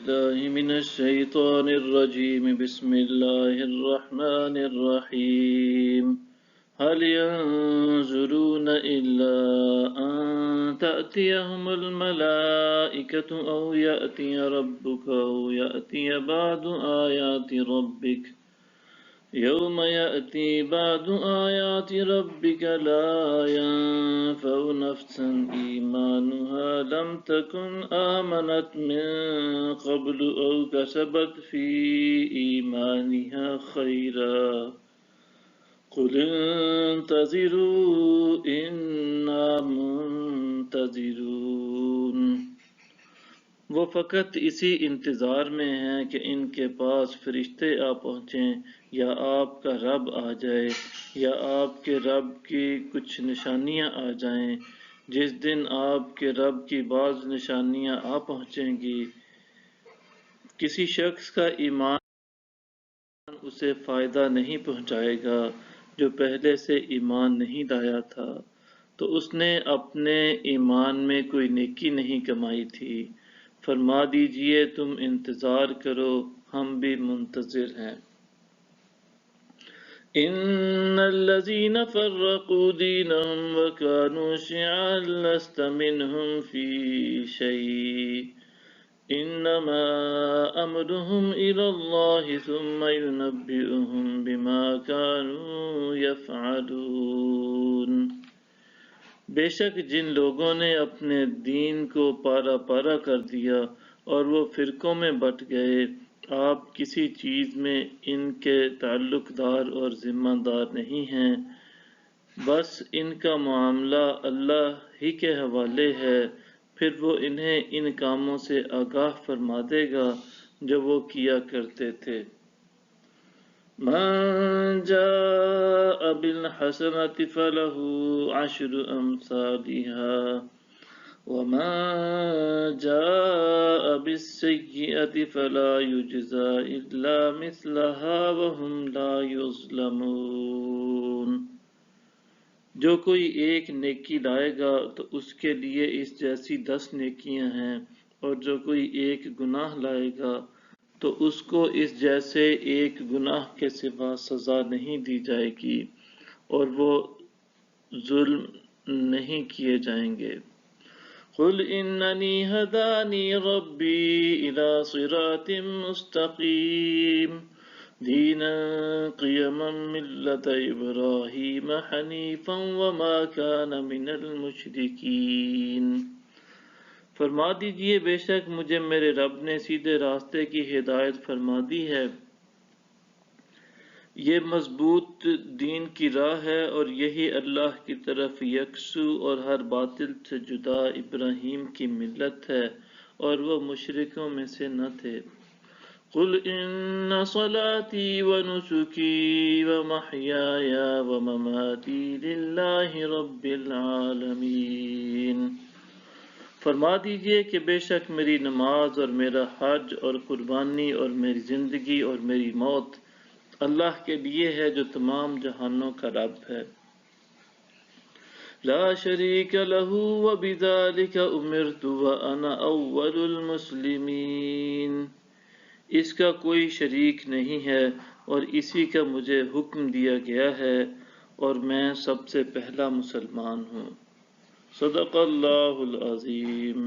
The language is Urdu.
بالله من الشيطان الرجيم بسم الله الرحمن الرحيم هل ينظرون إلا أن تأتيهم الملائكة أو يأتي ربك أو يأتي بعض آيات ربك يوم يأتي بعض آيات ربك لا ينفع نفسا إيمانها لم تكن آمنت من قبل أو كسبت في إيمانها خيرا قل انتظروا إنا منتظرون۔ وہ فقط اسی انتظار میں ہیں کہ ان کے پاس فرشتے آ پہنچیں یا آپ کا رب آ جائے یا آپ کے رب کی کچھ نشانیاں آ جائیں۔ جس دن آپ کے رب کی بعض نشانیاں آ پہنچیں گی، کسی شخص کا ایمان اسے فائدہ نہیں پہنچائے گا جو پہلے سے ایمان نہیں لایا تھا، تو اس نے اپنے ایمان میں کوئی نیکی نہیں کمائی تھی۔ فرما دیجئے تم انتظار کرو، ہم بھی منتظر ہیں۔ ان الذين فرقوا دينهم وكانوا شيعا لست منهم في شيء انما امرهم الى الله ثم ينبئهم بما كانوا يفعلون۔ بے شک جن لوگوں نے اپنے دین کو پارا پارا کر دیا اور وہ فرقوں میں بٹ گئے، آپ کسی چیز میں ان کے تعلق دار اور ذمہ دار نہیں ہیں، بس ان کا معاملہ اللہ ہی کے حوالے ہے، پھر وہ انہیں ان کاموں سے آگاہ فرما دے گا جو وہ کیا کرتے تھے۔ من جاء بالحسنة فله عشر أمثالها ومن جاء بالسيئة فلا يجزى إلا مثلها وهم لا يظلمون۔ جو کوئی ایک نیکی لائے گا تو اس کے لیے اس جیسی 10 نیکیاں ہیں، اور جو کوئی ایک گناہ لائے گا تو اس کو اس جیسے ایک گناہ کے سوا سزا نہیں دی جائے گی، اور وہ ظلم نہیں کیے جائیں گے۔ قل اننی ہدانی ربی الی صراط مستقیم دینا قیما ملت ابراہیم حنیفا وما کان من المشرکین۔ فرما دیجئے بے شک مجھے میرے رب نے سیدھے راستے کی ہدایت فرما دی ہے، یہ مضبوط دین کی راہ ہے، اور یہی اللہ کی طرف یکسو اور ہر باطل سے جدا ابراہیم کی ملت ہے، اور وہ مشرکوں میں سے نہ تھے۔ قل ان صلاتی ونسکی ومحیای ومماتی للہ رب العالمین۔ فرما دیجئے کہ بے شک میری نماز اور میرا حج اور قربانی اور میری زندگی اور میری موت اللہ کے لیے ہے جو تمام جہانوں کا رب ہے۔ لا شریک لہ وبذلک امرت وانا اول المسلمین۔ اس کا کوئی شریک نہیں ہے اور اسی کا مجھے حکم دیا گیا ہے، اور میں سب سے پہلا مسلمان ہوں۔ صدق اللہ العظیم۔